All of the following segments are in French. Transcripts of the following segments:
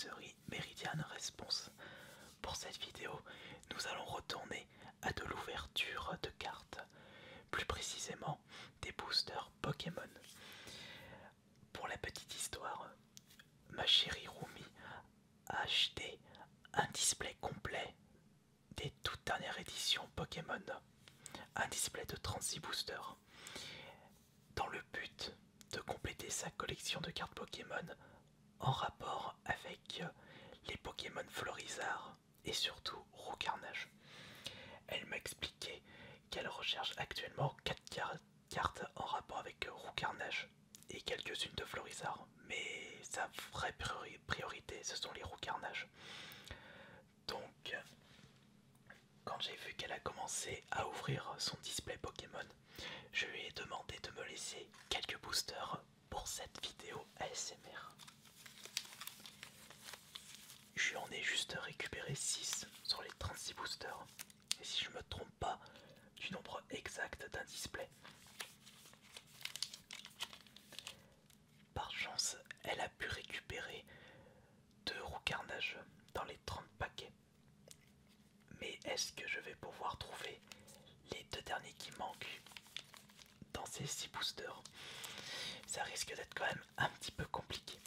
brasserie Meridian Response. Pour cette vidéo, nous allons retourner à de l'ouverture de cartes, plus précisément des boosters Pokémon. Pour la petite histoire, ma chérie Rumi a acheté un display complet des toutes dernières éditions Pokémon, un display de 36 boosters, dans le but de compléter sa collection de cartes Pokémon en rapport avec les Pokémon Florizard et surtout Roucarnage. Elle m'a expliqué qu'elle recherche actuellement 4 cartes en rapport avec Roucarnage et quelques-unes de Florizard, mais sa vraie priorité ce sont les Roucarnages. Donc, quand j'ai vu qu'elle a commencé à ouvrir son display Pokémon, je lui ai demandé de me laisser quelques boosters pour cette vidéo ASMR. Je lui en ai juste récupéré 6 sur les 36 boosters. Et si je me trompe pas du nombre exact d'un display. Par chance, elle a pu récupérer 2 Roucarnage dans les 30 paquets. Mais est-ce que je vais pouvoir trouver les 2 derniers qui manquent dans ces 6 boosters? Ça risque d'être quand même un petit peu compliqué.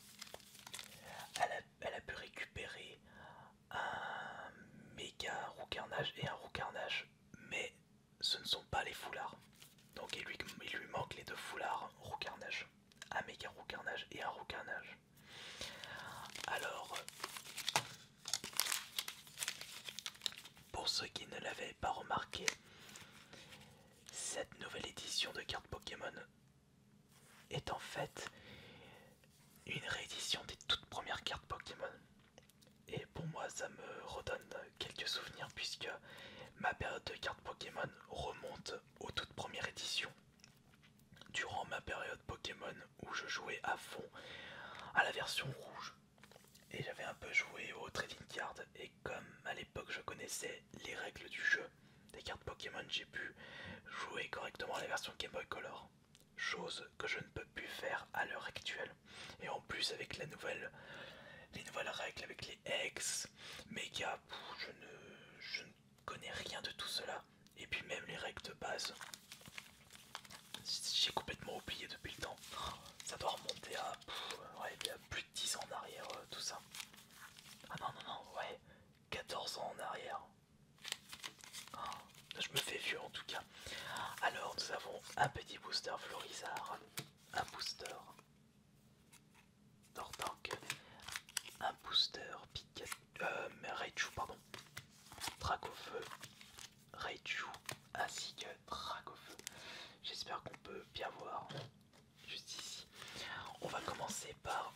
Elle a pu récupérer un méga Roucarnage et un Roucarnage, mais ce ne sont pas les foulards. Donc il lui manque les 2 foulards Roucarnage, un méga Roucarnage et un Roucarnage. Alors, pour ceux qui ne l'avaient pas remarqué, cette nouvelle édition de cartes Pokémon est en fait une réédition des toutes premières cartes Pokémon. Et pour moi ça me redonne quelques souvenirs puisque ma période de cartes Pokémon remonte aux toutes premières éditions. Durant ma période Pokémon où je jouais à fond à la version rouge et j'avais un peu joué au trading card, et comme à l'époque je connaissais les règles du jeu des cartes Pokémon, j'ai pu jouer correctement à la version Game Boy Color, chose que je ne peux plus faire à l'heure actuelle. Et en plus avec les nouvelles règles avec les X, Mega, je ne connais rien de tout cela. Et puis même les règles de base, j'ai complètement oublié depuis le temps. Ça doit remonter à, plus de 10 ans en arrière, tout ça. Ah non, ouais, 14 ans en arrière. Je me fais vieux en tout cas. Alors nous avons un petit booster Florizard, un booster Tortank, un booster Raichu, pardon, Dracofeu, Raichu ainsi que Dracofeu. J'espère qu'on peut bien voir juste ici. On va commencer par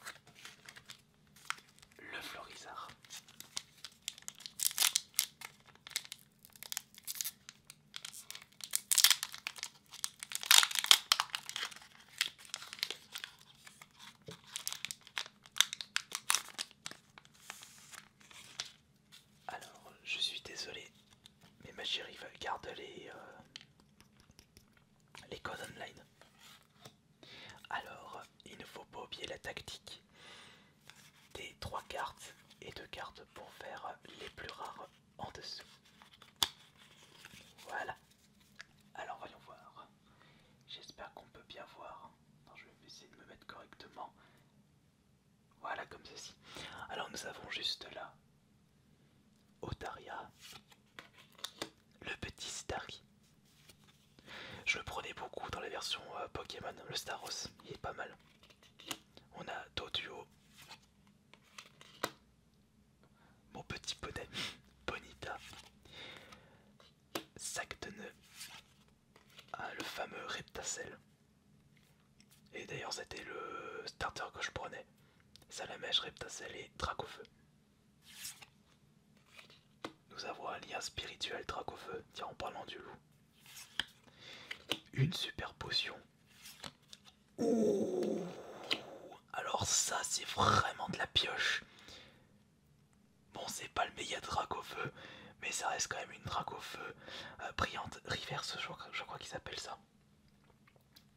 le Florizard. Alors, je suis désolé, mais ma chérie garde les codes online. Alors, il ne faut pas oublier la tactique des 3 cartes et 2 cartes pour faire les plus rares en dessous. Voilà. Alors voyons voir. J'espère qu'on peut bien voir. Attends, je vais essayer de me mettre correctement. Voilà, comme ceci. Alors nous avons juste là Otaria, le petit Starry. Je le prenais beaucoup dans la version Pokémon, le Staros, il est pas mal. On a Doduo, mon petit poney, Bonita, Sac de nœud, le fameux Reptacel. Et d'ailleurs c'était le starter que je prenais. Salamèche, Reptacel et Dracofeu. Nous avons un lien spirituel Dracofeu, tiens, en parlant du loup. Une super potion. Ouh, alors ça c'est vraiment de la pioche. Bon, c'est pas le méga Dracofeu, mais ça reste quand même une Dracofeu brillante reverse, je crois qu'il s'appelle ça.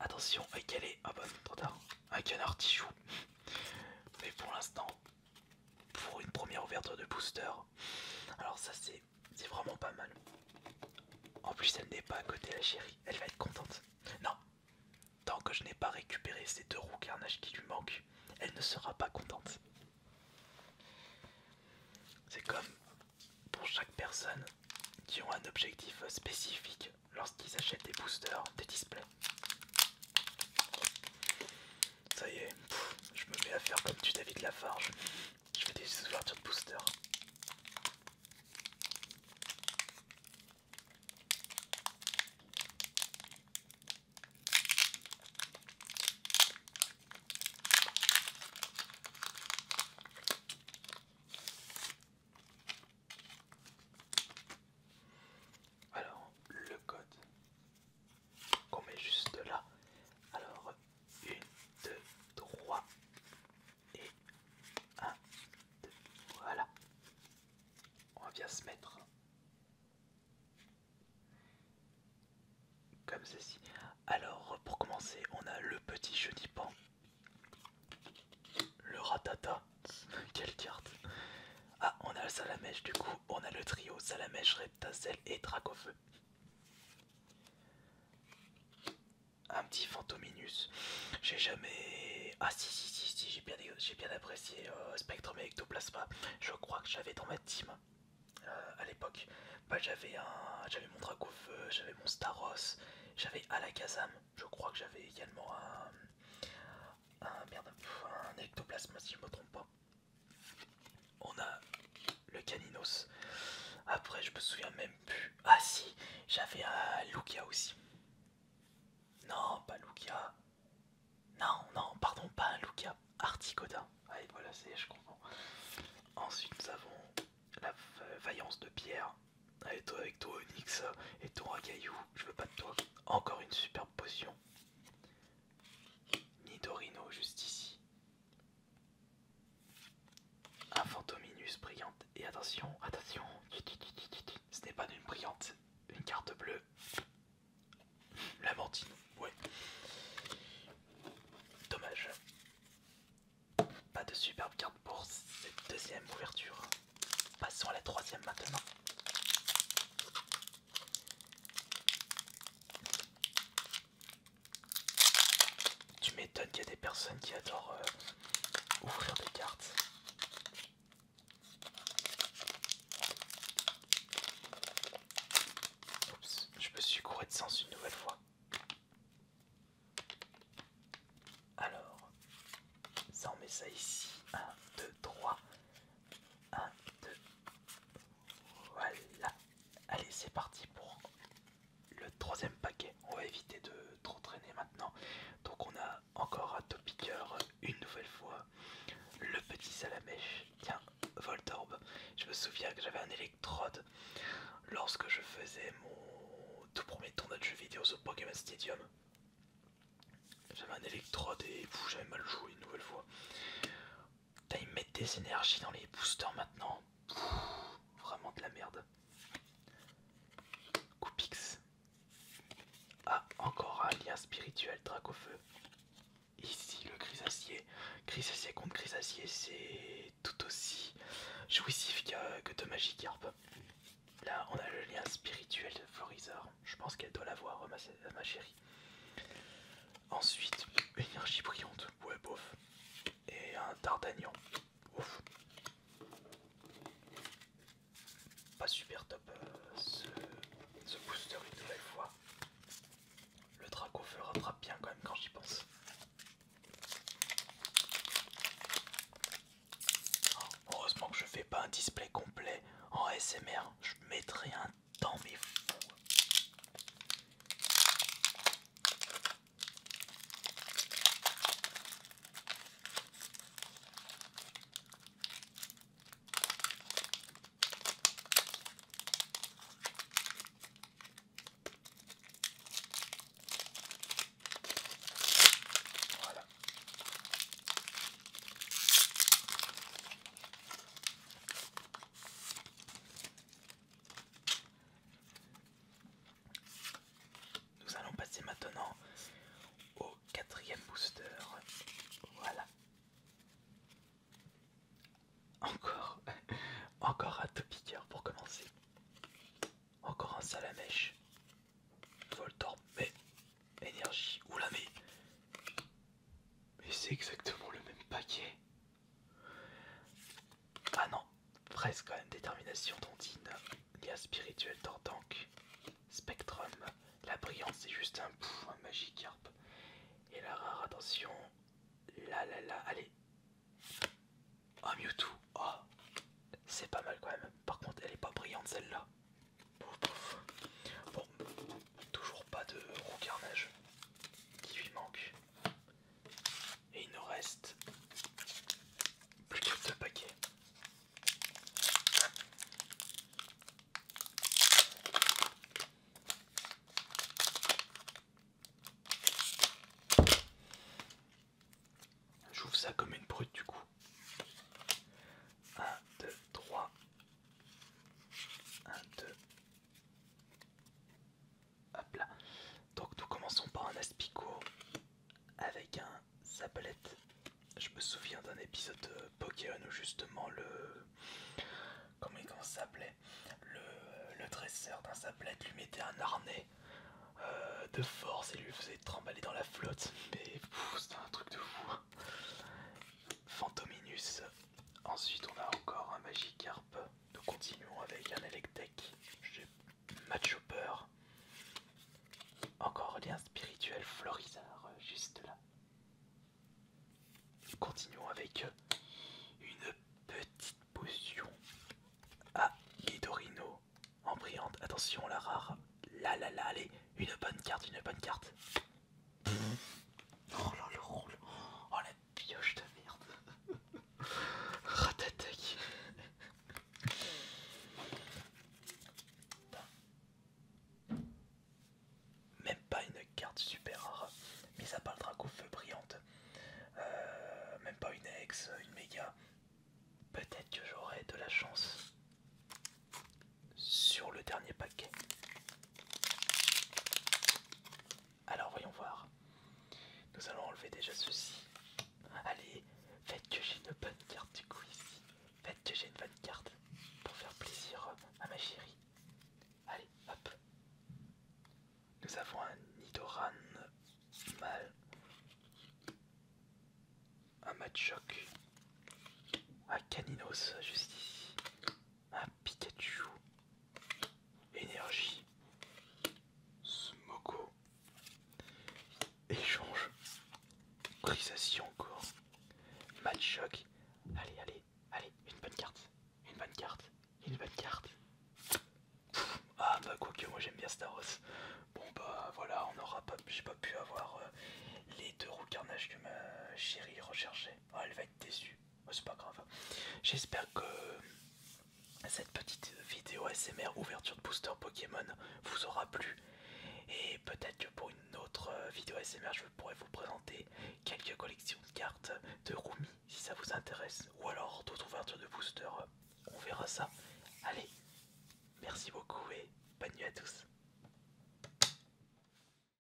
Attention, avec elle est... Ah bah trop tard. Avec un artichaut. Mais pour l'instant, pour une première ouverture de booster. Alors ça c'est vraiment pas mal. En plus elle n'est pas à côté la chérie, elle va être contente. Non, tant que je n'ai pas récupéré ces 2 roues carnage qui lui manquent, elle ne sera pas contente. C'est comme pour chaque personne qui ont un objectif spécifique lorsqu'ils achètent des boosters, des displays. Ça y est, je me mets à faire comme du David Lafarge. Je fais des ouvertures de boosters. Alors, le code qu'on met juste là. Alors, 1, 2, 3 et 1, 2, voilà. On va bien se mettre comme ceci. Alors, pour commencer, on a le petit chenipan, le ratata. Quelle carte! Ah, on a le salamèche, du coup, on a le trio salamèche, reptacel et dracofeu. Un petit fantominus. J'ai jamais. Ah, si, j'ai bien apprécié Spectrum et Ectoplasma. Je crois que j'avais dans ma team à l'époque. Bah, j'avais mon dracofeu, j'avais mon Staros, j'avais Alakazam. Je crois que j'avais également un Ectoplasma si je me trompe pas. On a le Caninos. Après, je me souviens même plus. Ah si, j'avais un Lugia aussi. Non, pas Lugia. Non, pardon, pas un Lugia. Articoda. Allez, voilà, je comprends. Ensuite, nous avons la vaillance de pierre. Allez, toi avec toi, Onyx et ton Ragaillou. Je veux pas de toi. Encore une superbe potion. Nidorino, juste ici. Un Fantominus brillante. Et attention, ce n'est pas une brillante, une carte bleue. Lamentine, ouais. Dommage. Pas de superbe carte pour cette deuxième ouverture. Passons à la troisième maintenant. Tu m'étonnes qu'il y a des personnes qui adorent ouvrir des cartes. Oups, je me suis couré de sens une nouvelle fois. Alors, ça on met ça ici. 1, 2, 3. 1, 2. Voilà. Allez, c'est parti pour le troisième paquet. On va éviter de trop traîner maintenant. Donc on a encore un Topiqueur une nouvelle fois. Le petit salamèche. Tiens, Voltorb. Je me souviens que j'avais un électrode lorsque je faisais mon tout premier tournoi de jeux vidéo sur Pokémon Stadium. J'avais un électrode et j'avais mal joué une nouvelle fois. Putain, ils mettent des énergies dans les boosters maintenant. Vraiment de la merde. Coupix. Ah, encore un lien spirituel Dracofeu. Ici le grisacier. Grisacier contre grisacier, c'est tout aussi jouissif que de Magikarp. Là, on a le lien spirituel de Florizard. Je pense qu'elle doit l'avoir, ma chérie. Ensuite, énergie brillante. Ouais, bof. Et un Dardagnan. Ouf. Pas super top ce booster une nouvelle fois. Le Dracofeu rattrape bien quand même quand j'y pense. Heureusement que je fais pas un display complet en ASMR. Je mettrai un temps mais fou. exactement le même paquet. Ah non, presque quand même. Détermination d'Ondine, lien spirituel d'Ordank, Spectrum, la brillante c'est juste un Magikarp. Et la rare, attention, allez. Oh Mewtwo, oh, c'est pas mal quand même. Par contre elle est pas brillante celle-là. Bon, toujours pas de roue carnage qui lui manque. Et il nous reste plus que 2 paquets. J'ouvre ça comme une brute du coup. 1, 2, 3. 1, 2. Hop là. Donc nous commençons par un Aspico avec un Sablette. Je me souviens d'un épisode de Pokémon où justement comment il s'appelait, le dresseur d'un Sablette lui mettait un harnais de force et lui faisait trembler dans la flotte. Mais c'était un truc de fou. Fantominus. Ensuite on a encore un Magikarp. Nous continuons avec un Electek. J'ai Machopper. Encore lien spirituel Florizard juste là. Continuons avec une petite potion. Ah, Nidorino en brillante. Attention la rare. Là, allez, une bonne carte, une bonne carte. Oh là le rôle. Oh la pioche de merde. Ratatouille. Même pas une carte super rare. Mis à part le Dracofeu brillante. Même pas une ex, une méga. Peut-être que j'aurai de la chance sur le dernier paquet. Alors voyons voir. Nous allons enlever déjà ceci. Allez, faites que j'ai une bonne carte du coup ici. Faites que j'ai une bonne carte pour faire plaisir à ma chérie. Allez, hop. Nous avons un Nidoran mal. Un Machoke. Un Caninos juste ici. Un Pikachu. Énergie. Smoko. Échange. Grisation encore. Machoke. Allez, une bonne carte. Une bonne carte. Une bonne carte. Ah bah quoique moi j'aime bien Staros. Bon bah voilà, j'ai pas pu avoir les 2 roues carnage que ma chérie recherchait. Oh, elle va être déçue. Oh, c'est pas grave. J'espère que cette petite vidéo ASMR ouverture de booster Pokémon vous aura plu. Et peut-être que pour une autre vidéo ASMR je pourrais vous présenter quelques collections de cartes de Rumi si ça vous intéresse. Ou alors d'autres ouvertures de booster. On verra ça. Allez, merci beaucoup et bonne nuit à tous.